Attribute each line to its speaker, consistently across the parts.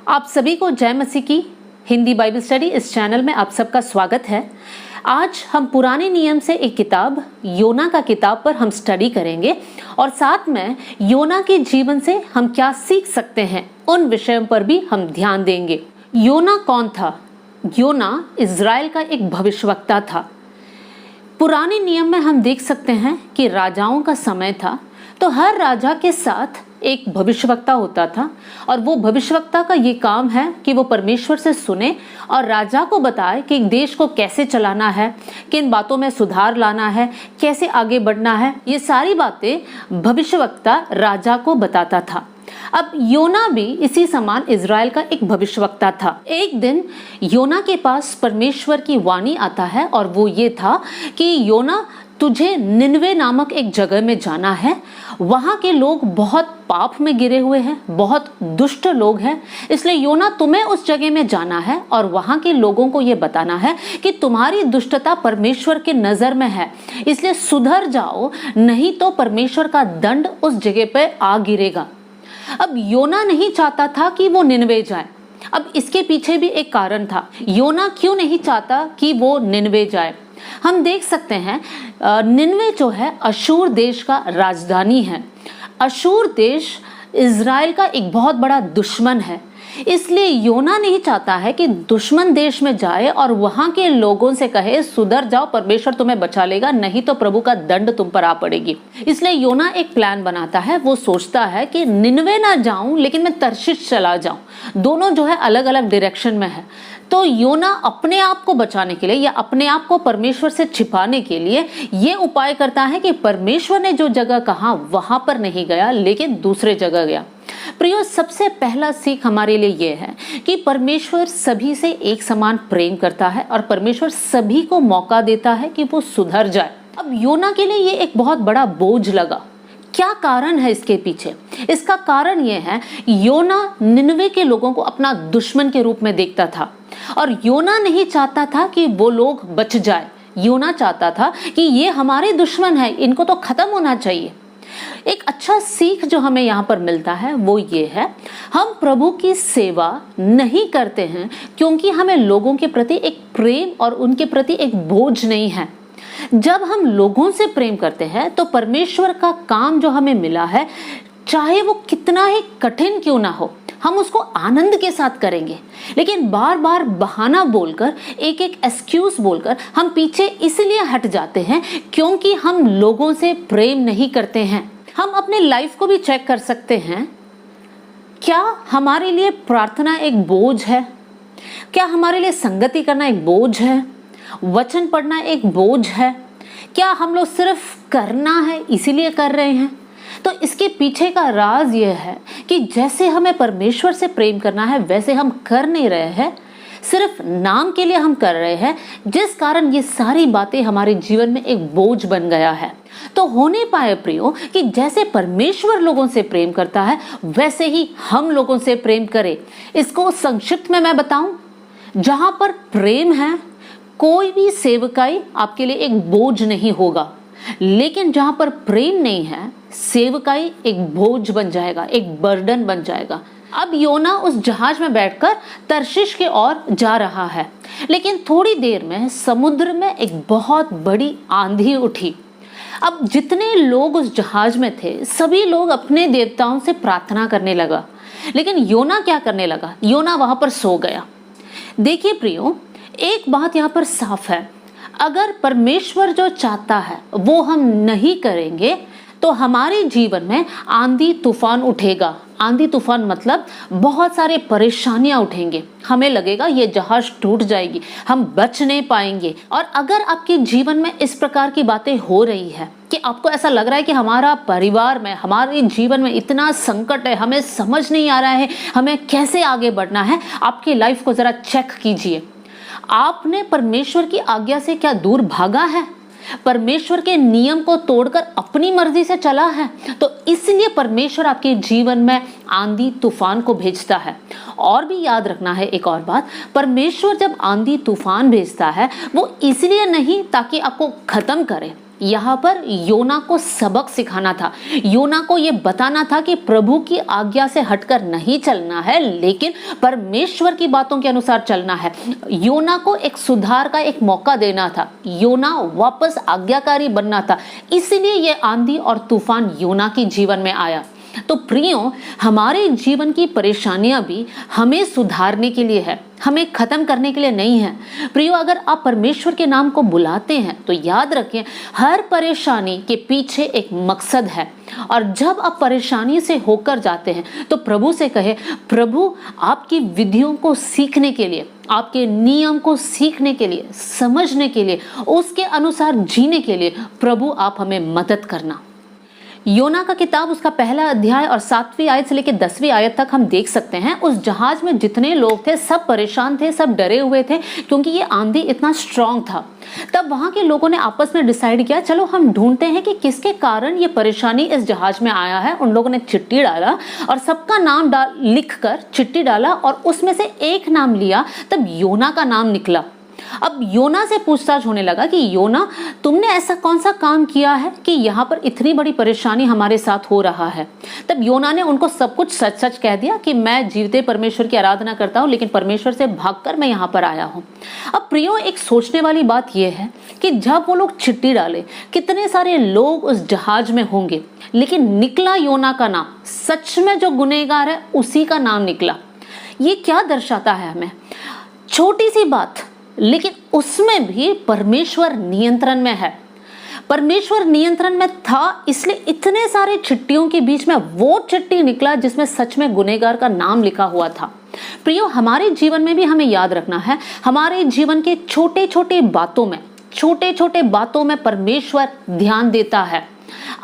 Speaker 1: आप सभी को जय मसीह की हिंदी बाइबल स्टडी इस चैनल में आप सबका स्वागत है। आज हम पुराने नियम से एक किताब योना का किताब पर हम स्टडी करेंगे और साथ में योना के जीवन से हम क्या सीख सकते हैं उन विषयों पर भी हम ध्यान देंगे। योना कौन था? योना इज़राइल का एक भविष्यवक्ता था। पुराने नियम में हम देख सकते हैं कि राजाओं का समय था, तो हर राजा के साथ एक भविष्यवक्ता होता था और वो भविष्यवक्ता का ये काम है कि वो परमेश्वर से सुने और राजा को बताए कि देश को कैसे चलाना है, किन बातों में सुधार लाना है, कैसे आगे बढ़ना है। ये सारी बातें भविष्यवक्ता राजा को बताता था। अब योना भी इसी समान इज़राइल का एक भविष्यवक्ता था। एक दिन योना के पास परमेश्वर की वाणी आता है और वो ये था कि योना, तुझे निनवे नामक एक जगह में जाना है। वहाँ के लोग बहुत पाप में गिरे हुए हैं, बहुत दुष्ट लोग हैं, इसलिए योना तुम्हें उस जगह में जाना है और वहाँ के लोगों को ये बताना है कि तुम्हारी दुष्टता परमेश्वर के नज़र में है, इसलिए सुधर जाओ, नहीं तो परमेश्वर का दंड उस जगह पे आ गिरेगा। अब योना नहीं चाहता था कि वो निनवे जाए। अब इसके पीछे भी एक कारण था। योना क्यों नहीं चाहता कि वो निनवे जाए? हम देख सकते हैं निनवे जो है अशूर देश का राजधानी है। अशूर देश इज़राइल का एक बहुत बड़ा दुश्मन है, इसलिए योना नहीं चाहता है कि दुश्मन देश में जाए और वहां के लोगों से कहे सुधर जाओ, परमेश्वर तुम्हें बचा लेगा, नहीं तो प्रभु का दंड तुम पर आ पड़ेगी। इसलिए योना एक प्लान बनाता है। वो सोचता है कि निनवे ना जाऊं लेकिन मैं तर्शीश चला जाऊं। दोनों जो है अलग अलग डायरेक्शन में है। तो योना अपने आप को बचाने के लिए या अपने आप को परमेश्वर से छिपाने के लिए ये उपाय करता है कि परमेश्वर ने जो जगह कहा वहां पर नहीं गया लेकिन दूसरे जगह गया। प्रियो, सबसे पहला सीख हमारे लिए ये है कि परमेश्वर सभी से एक समान प्रेम करता है और परमेश्वर सभी को मौका देता है कि वो सुधर जाए। अब योना के लिए ये एक बहुत बड़ा बोझ लगा। क्या कारण है इसके पीछे? इसका कारण ये है, योना निनवे के लोगों को अपना दुश्मन के रूप में देखता था और योना नहीं चाहता था कि वो लोग बच जाए। योना चाहता था कि ये हमारे दुश्मन है, इनको तो खत्म होना चाहिए। एक अच्छा सीख जो हमें यहाँ पर मिलता है वो ये है, हम प्रभु की सेवा नहीं करते हैं क्योंकि हमें लोगों के प्रति एक प्रेम और उनके प्रति एक बोझ नहीं है। जब हम लोगों से प्रेम करते हैं तो परमेश्वर का काम जो हमें मिला है, चाहे वो कितना ही कठिन क्यों ना हो, हम उसको आनंद के साथ करेंगे। लेकिन बार बार बहाना बोलकर, एक एक एक्सक्यूज बोलकर हम पीछे इसलिए हट जाते हैं क्योंकि हम लोगों से प्रेम नहीं करते हैं। हम अपने लाइफ को भी चेक कर सकते हैं। क्या हमारे लिए प्रार्थना एक बोझ है? क्या हमारे लिए संगति करना एक बोझ है? वचन पढ़ना एक बोझ है? क्या हम लोग सिर्फ करना है इसीलिए कर रहे हैं? तो इसके पीछे का राज यह है कि जैसे हमें परमेश्वर से प्रेम करना है वैसे हम कर नहीं रहे हैं, सिर्फ नाम के लिए हम कर रहे हैं, जिस कारण ये सारी बातें हमारे जीवन में एक बोझ बन गया है। तो होने पाए प्रियो कि जैसे परमेश्वर लोगों से प्रेम करता है वैसे ही हम लोगों से प्रेम करें। इसको संक्षिप्त में मैं बताऊं, जहां पर प्रेम है कोई भी सेवकाई आपके लिए एक बोझ नहीं होगा, लेकिन जहां पर प्रेम नहीं है सेवकाई एक बोझ बन जाएगा, एक बर्डन बन जाएगा। अब योना उस जहाज में बैठकर तर्शीश की ओर जा रहा है, लेकिन थोड़ी देर में समुद्र में एक बहुत बड़ी आंधी उठी। अब जितने लोग उस जहाज में थे सभी लोग अपने देवताओं से प्रार्थना करने लगा, लेकिन योना क्या करने लगा? योना वहां पर सो गया। देखिए प्रियो, एक बात यहाँ पर साफ है, अगर परमेश्वर जो चाहता है वो हम नहीं करेंगे तो हमारे जीवन में आंधी तूफान उठेगा। आंधी तूफान मतलब बहुत सारे परेशानियां उठेंगे, हमें लगेगा ये जहाज टूट जाएगी, हम बच नहीं पाएंगे। और अगर आपके जीवन में इस प्रकार की बातें हो रही है कि आपको ऐसा लग रहा है कि हमारा परिवार में, हमारे जीवन में इतना संकट है, हमें समझ नहीं आ रहा है हमें कैसे आगे बढ़ना है, आपकी लाइफ को जरा चेक कीजिए। आपने परमेश्वर की आज्ञा से क्या दूर भागा है? परमेश्वर के नियम को तोड़कर अपनी मर्जी से चला है? तो इसलिए परमेश्वर आपके जीवन में आंधी तूफान को भेजता है। और भी याद रखना है एक और बात, परमेश्वर जब आंधी तूफान भेजता है वो इसलिए नहीं ताकि आपको खत्म करे यहाँ पर योना को सबक सिखाना था। योना को ये बताना था कि प्रभु की आज्ञा से हटकर नहीं चलना है, लेकिन परमेश्वर की बातों के अनुसार चलना है। योना को एक सुधार का एक मौका देना था। योना वापस आज्ञाकारी बनना था। इसलिए ये आंधी और तूफान योना के जीवन में आया। तो प्रियो, हमारे जीवन की परेशानियां भी हमें सुधारने के लिए है, हमें खत्म करने के लिए नहीं है। प्रियो, अगर आप परमेश्वर के नाम को बुलाते हैं तो याद रखिए, हर परेशानी के पीछे एक मकसद है। और जब आप परेशानी से होकर जाते हैं तो प्रभु से कहे, प्रभु आपकी विधियों को सीखने के लिए, आपके नियम को सीखने के लिए, समझने के लिए, उसके अनुसार जीने के लिए प्रभु आप हमें मदद करना। योना का किताब उसका पहला अध्याय और 7वीं आयत से लेकर 10वीं आयत तक हम देख सकते हैं। उस जहाज में जितने लोग थे सब परेशान थे, सब डरे हुए थे, क्योंकि ये आंधी इतना स्ट्रांग था। तब वहां के लोगों ने आपस में डिसाइड किया, चलो हम ढूंढते हैं कि किसके कारण ये परेशानी इस जहाज में आया है। उन लोगों ने चिट्ठी डाला और सबका नाम लिख कर चिट्ठी डाला और उसमें से एक नाम लिया। तब योना का नाम निकला। अब योना से पूछताछ होने लगा कि योना, तुमने ऐसा कौन सा काम किया है कि यहाँ पर इतनी बड़ी परेशानी हमारे साथ हो रहा है। तब योना ने उनको सब कुछ सच सच कह दिया कि मैं जीवते परमेश्वर की आराधना करता हूँ, लेकिन परमेश्वर से भागकर मैं यहाँ पर आया हूँ। अब प्रियो, एक सोचने वाली बात यह है कि जब वो लोग चिट्ठी डाले, कितने सारे लोग उस जहाज में होंगे, लेकिन निकला योना का नाम। सच में जो गुनहगार है उसी का नाम निकला। ये क्या दर्शाता है हमें? छोटी सी बात, लेकिन उसमें भी परमेश्वर नियंत्रण में है। परमेश्वर नियंत्रण में था, इसलिए इतने सारे चिट्ठियों के बीच में वो चिट्ठी निकला जिसमें सच में गुनहगार का नाम लिखा हुआ था। प्रियो, हमारे जीवन में भी हमें याद रखना है, हमारे जीवन के छोटे छोटे बातों में परमेश्वर ध्यान देता है।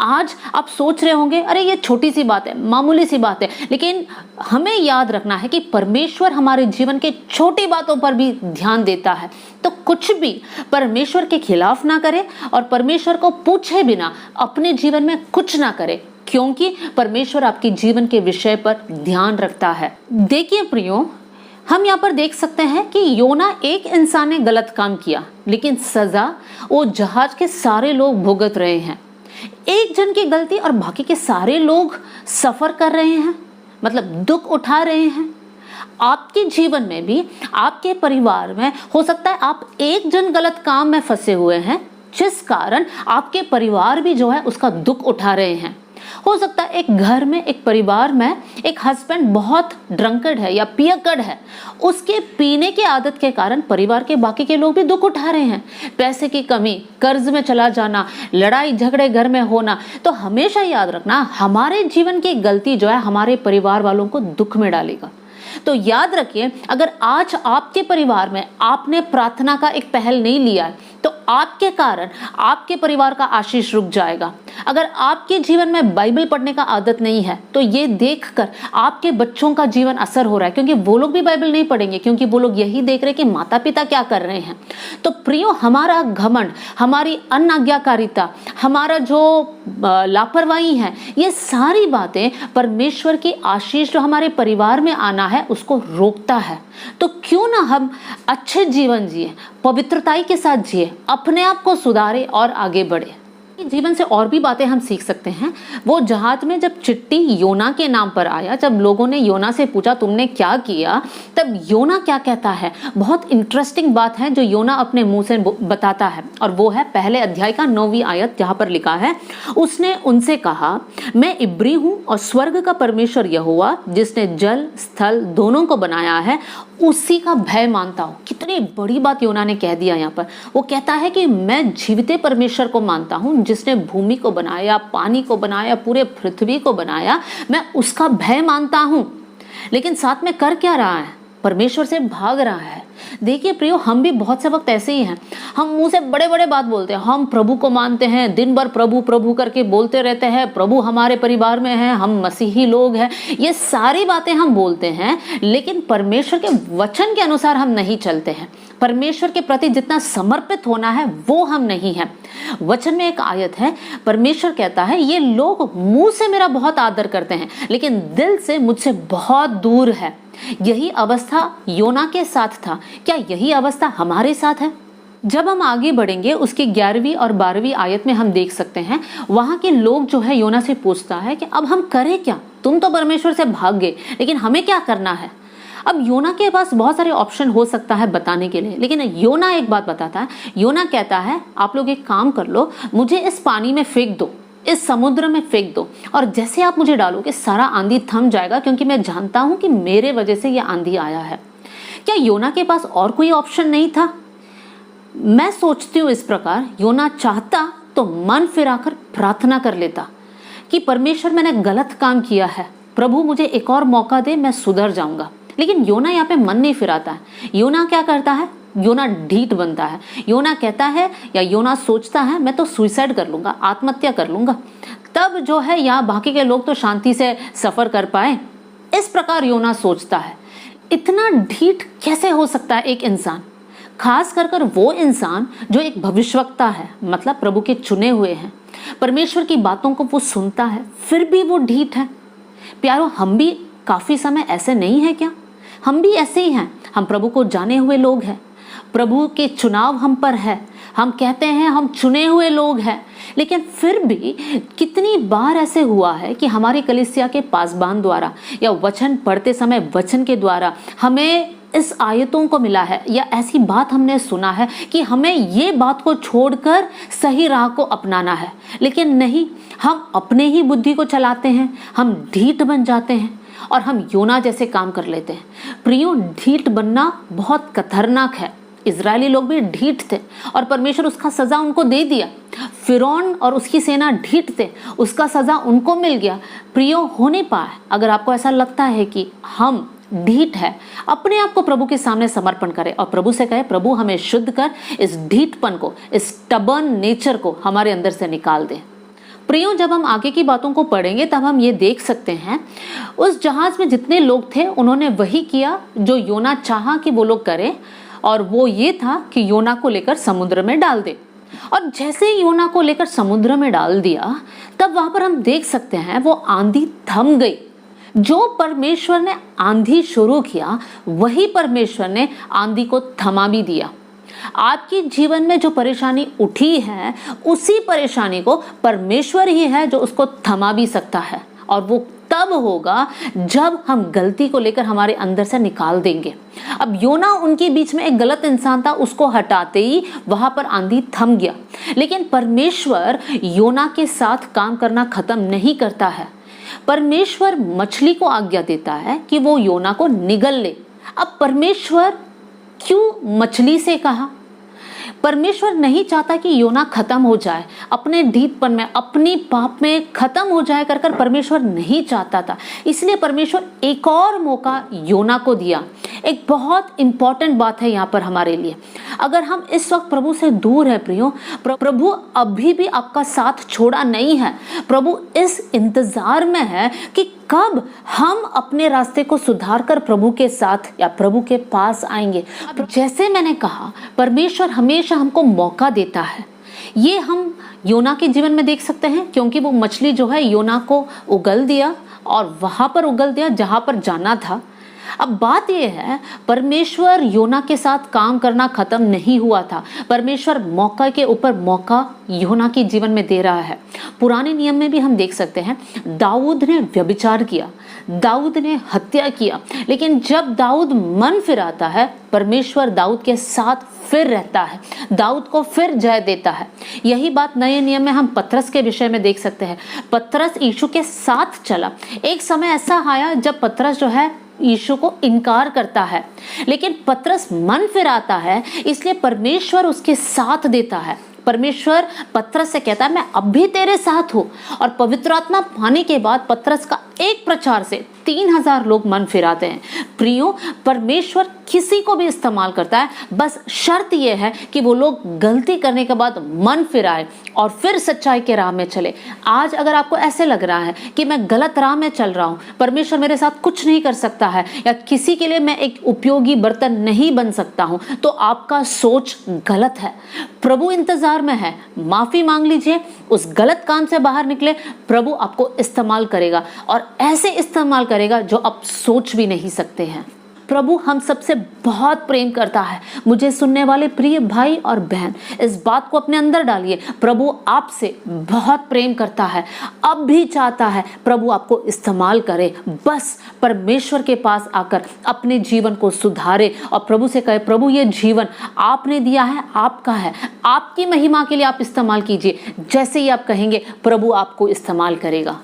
Speaker 1: आज आप सोच रहे होंगे, अरे ये छोटी सी बात है, मामूली सी बात है, लेकिन हमें याद रखना है कि परमेश्वर हमारे जीवन के छोटी बातों पर भी ध्यान देता है। तो कुछ भी परमेश्वर के खिलाफ ना करे और परमेश्वर को पूछे बिना अपने जीवन में कुछ ना करे, क्योंकि परमेश्वर आपके जीवन के विषय पर ध्यान रखता है। देखिए प्रियो, हम यहाँ पर देख सकते हैं कि योना एक इंसान ने गलत काम किया, लेकिन सजा वो जहाज के सारे लोग भुगत रहे हैं। एक जन की गलती और बाकी के सारे लोग सफर कर रहे हैं, मतलब दुख उठा रहे हैं। आपके जीवन में भी, आपके परिवार में हो सकता है आप एक जन गलत काम में फंसे हुए हैं, जिस कारण आपके परिवार भी जो है उसका दुख उठा रहे हैं। हो सकता है एक घर में, एक परिवार में एक हस्बैंड बहुत ड्रंकर्ड है या पियक्कड़ है, उसके पीने की आदत के कारण परिवार के बाकी के लोग भी दुख उठा रहे हैं। पैसे की कमी, कर्ज में चला जाना, लड़ाई झगड़े घर में होना। तो हमेशा याद रखना, हमारे जीवन की गलती जो है हमारे परिवार वालों को दुख में डालेगा। तो याद रखिए, अगर आज आपके परिवार में आपने प्रार्थना का एक पहल नहीं लिया है तो आपके कारण आपके परिवार का आशीष रुक जाएगा। अगर आपके जीवन में बाइबल पढ़ने का आदत नहीं है तो ये देखकर आपके बच्चों का जीवन असर हो रहा है, क्योंकि वो लोग भी बाइबल नहीं पढ़ेंगे, क्योंकि वो लोग यही देख रहे हैं कि माता पिता क्या कर रहे हैं। तो प्रियो, हमारा घमंड, हमारी अनाज्ञाकारिता, हमारा जो लापरवाही है, ये सारी बातें परमेश्वर की आशीष जो हमारे परिवार में आना है उसको रोकता है। तो क्यों ना हम अच्छे जीवन जिए, पवित्रताई के साथ जिए, अपने आप को सुधारे और आगे बढ़े। जीवन से और भी बातें हम सीख सकते हैं। वो जहाज में जब चिट्ठी योना के नाम पर आया, जब लोगों ने योना से पूछा तुमने क्या किया, तब योना क्या कहता है, बहुत इंटरेस्टिंग बात है जो योना अपने मुंह से बताता है, और वो है पहले अध्याय का 9वीं आयत, जहां पर लिखा है, उसने उनसे कहा, मैं इब्री हूं और स्वर्ग का परमेश्वर यहोवा जिसने जल स्थल दोनों को बनाया है उसी का भय मानता हूं। कितनी बड़ी बात योना ने कह दिया यहाँ पर। वो कहता है कि मैं जीविते परमेश्वर को मानता हूं जिसने भूमि को बनाया, पानी को बनाया, पूरे पृथ्वी को बनाया, मैं उसका भय मानता हूं। लेकिन साथ में कर क्या रहा है? परमेश्वर से भाग रहा है। देखिए प्रियो, हम भी बहुत से वक्त ऐसे ही हैं, हम मुंह से बड़े बड़े बात बोलते हैं, हम प्रभु को मानते हैं, दिन भर प्रभु प्रभु करके बोलते रहते हैं, प्रभु हमारे परिवार में है, हम मसीही लोग हैं, ये सारी बातें हम बोलते हैं, लेकिन परमेश्वर के वचन के अनुसार हम नहीं चलते हैं। परमेश्वर के प्रति जितना समर्पित होना है वो हम नहीं है। वचन में एक आयत है, परमेश्वर कहता है, ये लोग मुंह से मेरा बहुत आदर करते हैं लेकिन दिल से मुझसे बहुत दूर है। यही अवस्था योना के साथ था। क्या यही अवस्था हमारे साथ है? जब हम आगे बढ़ेंगे उसकी 11वीं और 12वीं आयत में हम देख सकते हैं, वहां के लोग जो है योना से पूछता है कि अब हम करें क्या, तुम तो परमेश्वर से भाग गए, लेकिन हमें क्या करना है। अब योना के पास बहुत सारे ऑप्शन हो सकता है बताने के लिए, लेकिन योना एक बात बताता है। योना कहता है आप लोग एक काम कर लो, मुझे इस पानी में फेंक दो, इस समुद्र में फेंक दो, और जैसे आप मुझे डालोगे सारा आंधी थम जाएगा, क्योंकि मैं जानता हूं कि मेरे वजह से यह आंधी आया है। क्या योना के पास और कोई ऑप्शन नहीं था? मैं सोचती हूँ इस प्रकार, योना चाहता तो मन फिराकर प्रार्थना कर लेता कि परमेश्वर मैंने गलत काम किया है, प्रभु मुझे एक और मौका दे, मैं सुधर जाऊंगा। लेकिन योना यहाँ पे मन नहीं फिराता है। योना क्या करता है? योना ढीठ बनता है। योना कहता है या योना सोचता है मैं तो सुसाइड कर लूंगा, आत्महत्या कर लूंगा, तब जो है यहाँ बाकी के लोग तो शांति से सफर कर पाए। इस प्रकार योना सोचता है। इतना ढीठ कैसे हो सकता है एक इंसान, खास कर वो इंसान जो एक भविष्यवक्ता है, मतलब प्रभु के चुने हुए हैं, परमेश्वर की बातों को वो सुनता है, फिर भी वो ढीठ है। प्यारो, हम भी काफी समय ऐसे नहीं है क्या? हम भी ऐसे ही हैं। हम प्रभु को जाने हुए लोग हैं, प्रभु के चुनाव हम पर है, हम कहते हैं हम चुने हुए लोग हैं, लेकिन फिर भी कितनी बार ऐसे हुआ है कि हमारी कलीसिया के पासबान द्वारा या वचन पढ़ते समय वचन के द्वारा हमें इस आयतों को मिला है, या ऐसी बात हमने सुना है कि हमें ये बात को छोड़कर सही राह को अपनाना है, लेकिन नहीं, हम अपने ही बुद्धि को चलाते हैं, हम ढीठ बन जाते हैं और हम योना जैसे काम कर लेते हैं। प्रियो, ढीठ बनना बहुत खतरनाक है। इजरायली लोग भी ढीठ थे और परमेश्वर उसका सजा उनको दे दिया। फिरौन और उसकी सेना ढीठ थे, उसका सजा उनको मिल गया। प्रियो, हो नहीं पाए। अगर आपको ऐसा लगता है कि हम ढीठ है, अपने आप को प्रभु के सामने समर्पण करें और प्रभु से कहे, प्रभु हमें शुद्ध कर, इस ढीठपन को, इस स्टबर्न नेचर को हमारे अंदर से निकाल दे। प्रियो, जब हम आगे की बातों को पढ़ेंगे तब हम ये देख सकते हैं उस जहाज में जितने लोग थे उन्होंने वही किया जो योना चाहा कि वो लोग करें, और वो ये था कि योना को लेकर समुद्र में डाल दे। और जैसे ही योना को लेकर समुद्र में डाल दिया, तब वहां पर हम देख सकते हैं वो आंधी थम गई। जो परमेश्वर ने आंधी शुरू किया वही परमेश्वर ने आंधी को थमा भी दिया। आपके जीवन में जो परेशानी उठी है, उसी परेशानी को परमेश्वर ही है जो उसको थमा भी सकता है, और वो तब होगा जब हम गलती को लेकर हमारे अंदर से निकाल देंगे। अब योना उनके बीच में एक गलत इंसान था, उसको हटाते ही वहां पर आंधी थम गया। लेकिन परमेश्वर योना के साथ काम करना खत्म नहीं करता है। परमेश्वर मछली को आज्ञा देता है कि वो योना को निगल ले। अब परमेश्वर क्यों मछली से कहा? परमेश्वर नहीं चाहता कि योना खत्म हो जाए, अपने ढीठपन में, अपनी पाप में खत्म हो जाए कर परमेश्वर नहीं चाहता था। इसलिए परमेश्वर एक और मौका योना को दिया। एक बहुत इंपॉर्टेंट बात है यहाँ पर हमारे लिए। अगर हम इस वक्त प्रभु से दूर है प्रियो, प्रभु अभी भी आपका साथ छोड़ा नहीं है। प्रभु इस इंतजार में है कि कब हम अपने रास्ते को सुधार कर प्रभु के साथ या प्रभु के पास आएंगे। अब जैसे मैंने कहा, परमेश्वर हमेशा हमको मौका देता है। ये हम योना के जीवन में देख सकते हैं, क्योंकि वो मछली जो है योना को उगल दिया और वहां पर उगल दिया जहां पर जाना था। अब बात यह है, परमेश्वर योना के साथ काम करना खत्म नहीं हुआ था। परमेश्वर मौका के ऊपर मौका योना के जीवन में दे रहा है। पुराने नियम में भी हम देख सकते हैं, दाऊद ने व्यभिचार किया, दाऊद ने हत्या किया, लेकिन जब दाऊद मन फिराता है, परमेश्वर दाऊद के साथ फिर रहता है, दाऊद को फिर जय देता है। यही बात नए नियम में हम पतरस के विषय में देख सकते हैं। पतरस यीशु के साथ चला। एक समय ऐसा आया जब पतरस जो है यीशु को इनकार करता है, लेकिन पतरस मन फिराता है, इसलिए परमेश्वर उसके साथ देता है। परमेश्वर पतरस से कहता है मैं अब भी तेरे साथ हूं, और पवित्र आत्मा पाने के बाद पतरस का एक प्रचार से 3000 लोग मन फिराते हैं। प्रियो, परमेश्वर किसी को भी इस्तेमाल करता है, बस शर्त यह है कि वो लोग गलती करने के बाद मन फिराए और फिर सच्चाई के राह में चले। आज अगर आपको ऐसे लग रहा है कि मैं गलत राह में चल रहा हूं, परमेश्वर मेरे साथ कुछ नहीं कर सकता है, या किसी के लिए मैं एक उपयोगी बर्तन नहीं बन सकता हूं, तो आपका सोच गलत है। प्रभु इंतजार में है, माफी मांग लीजिए, उस गलत काम से बाहर निकले। प्रभु आपको इस्तेमाल करेगा, और ऐसे इस्तेमाल करेगा जो आप सोच भी नहीं सकते हैं। प्रभु हम सबसे बहुत प्रेम करता है। मुझे सुनने वाले प्रिय भाई और बहन, इस बात को अपने अंदर डालिए, प्रभु आपसे बहुत प्रेम करता है, अब भी चाहता है प्रभु आपको इस्तेमाल करे। बस परमेश्वर के पास आकर अपने जीवन को सुधारे और प्रभु से कहे, प्रभु ये जीवन आपने दिया है, आपका है, आपकी महिमा के लिए आप इस्तेमाल कीजिए। जैसे ही आप कहेंगे प्रभु आपको इस्तेमाल करेगा।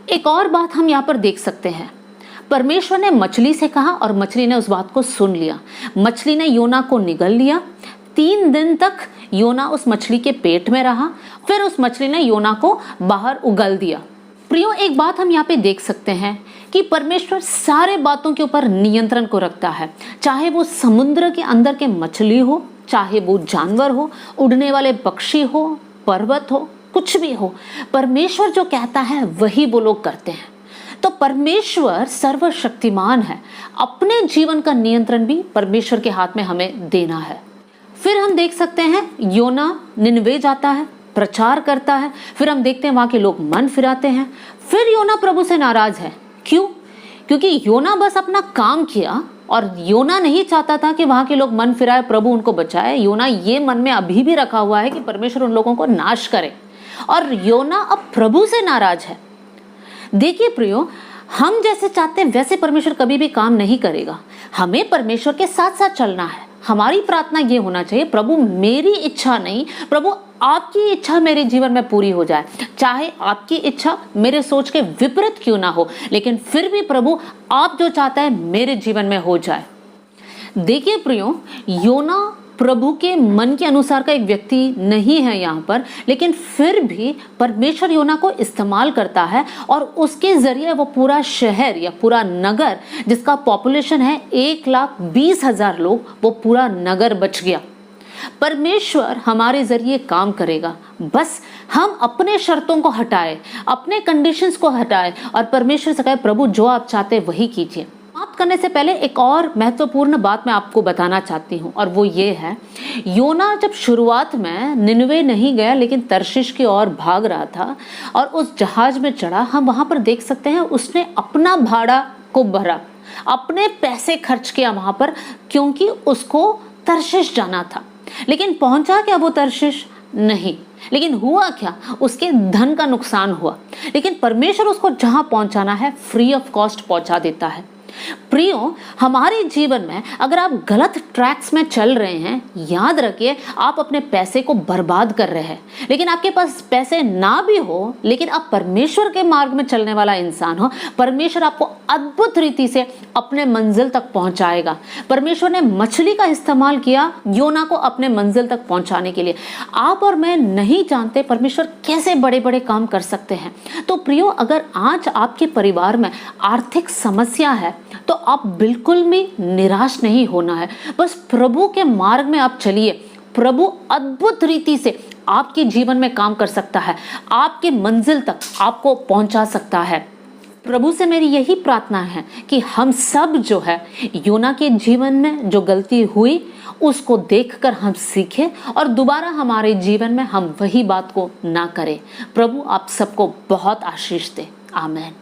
Speaker 1: एक और बात हम यहाँ पर देख सकते हैं, परमेश्वर ने मछली से कहा और मछली ने उस बात को सुन लिया। मछली ने योना को निगल लिया। 3 दिन तक योना उस मछली के पेट में रहा, फिर उस मछली ने योना को बाहर उगल दिया। प्रियो, एक बात हम यहाँ पे देख सकते हैं कि परमेश्वर सारे बातों के ऊपर नियंत्रण को रखता है, चाहे वो समुद्र के अंदर के मछली हो, चाहे वो जानवर हो, उड़ने वाले पक्षी हो, पर्वत हो, कुछ भी हो। परमेश्वर जो कहता है वही वो लोग करते हैं। तो परमेश्वर सर्वशक्तिमान है, अपने जीवन का नियंत्रण भी परमेश्वर के हाथ में हमें देना है। फिर हम देख सकते हैं योना निनवे जाता है, प्रचार करता है, फिर हम देखते हैं वहां के लोग मन फिराते हैं। फिर योना प्रभु से नाराज है। क्यों? क्योंकि योना बस अपना काम किया और योना नहीं चाहता था कि वहां के लोग मन फिराए, प्रभु उनको बचाए। योना ये मन में अभी भी रखा हुआ है कि परमेश्वर उन लोगों को नाश करे, और योना अब प्रभु से नाराज है। देखिए प्रियो, हम जैसे चाहते हैं वैसे परमेश्वर कभी भी काम नहीं करेगा। हमें परमेश्वर के साथ साथ चलना है। हमारी प्रार्थना ये होना चाहिए, प्रभु मेरी इच्छा नहीं, प्रभु आपकी इच्छा मेरे जीवन में पूरी हो जाए। चाहे आपकी इच्छा मेरे सोच के विपरीत क्यों ना हो, लेकिन फिर भी प्रभु आप जो चाहता है मेरे जीवन में हो जाए। देखिए प्रियो, योना प्रभु के मन के अनुसार का एक व्यक्ति नहीं है यहाँ पर, लेकिन फिर भी परमेश्वर योना को इस्तेमाल करता है और उसके जरिए वो पूरा शहर या पूरा नगर, जिसका पॉपुलेशन है 1,20,000 लोग, वो पूरा नगर बच गया। परमेश्वर हमारे जरिए काम करेगा, बस हम अपने शर्तों को हटाए, अपने कंडीशंस को हटाए और परमेश्वर से कहे, प्रभु जो आप चाहते वही कीजिए। बात करने से पहले एक और महत्वपूर्ण बात मैं आपको बताना चाहती हूँ, और वो ये है, योना जब शुरुआत में निनवे नहीं गया लेकिन तर्शीश की ओर भाग रहा था और उस जहाज में चढ़ा, हम वहां पर देख सकते हैं उसने अपना भाड़ा को भरा, अपने पैसे खर्च किया वहां पर, क्योंकि उसको तर्शीश जाना था। लेकिन पहुंचा क्या वो तर्शीश? नहीं। लेकिन हुआ क्या? उसके धन का नुकसान हुआ। लेकिन परमेश्वर उसको जहां पहुंचाना है फ्री ऑफ कॉस्ट पहुंचा देता है। प्रियो, हमारे जीवन में अगर आप गलत ट्रैक्स में चल रहे हैं, याद रखिए आप अपने पैसे को बर्बाद कर रहे हैं। लेकिन आपके पास पैसे ना भी हो, लेकिन आप परमेश्वर के मार्ग में चलने वाला इंसान हो, परमेश्वर आपको अद्भुत रीति से अपने मंजिल तक पहुंचाएगा। परमेश्वर ने मछली का इस्तेमाल किया योना को अपने मंजिल तक पहुंचाने के लिए। आप और मैं नहीं जानते परमेश्वर कैसे बड़े बड़े काम कर सकते हैं। तो प्रियो, अगर आज आपके परिवार में आर्थिक समस्या है तो आप बिल्कुल भी निराश नहीं होना है। बस प्रभु के मार्ग में आप चलिए, प्रभु अद्भुत रीति से आपके जीवन में काम कर सकता है, आपके मंजिल तक आपको पहुंचा सकता है। प्रभु से मेरी यही प्रार्थना है कि हम सब जो है योना के जीवन में जो गलती हुई उसको देखकर हम सीखें और दोबारा हमारे जीवन में हम वही बात को ना करें। प्रभु आप सबको बहुत आशीष दे। आमीन।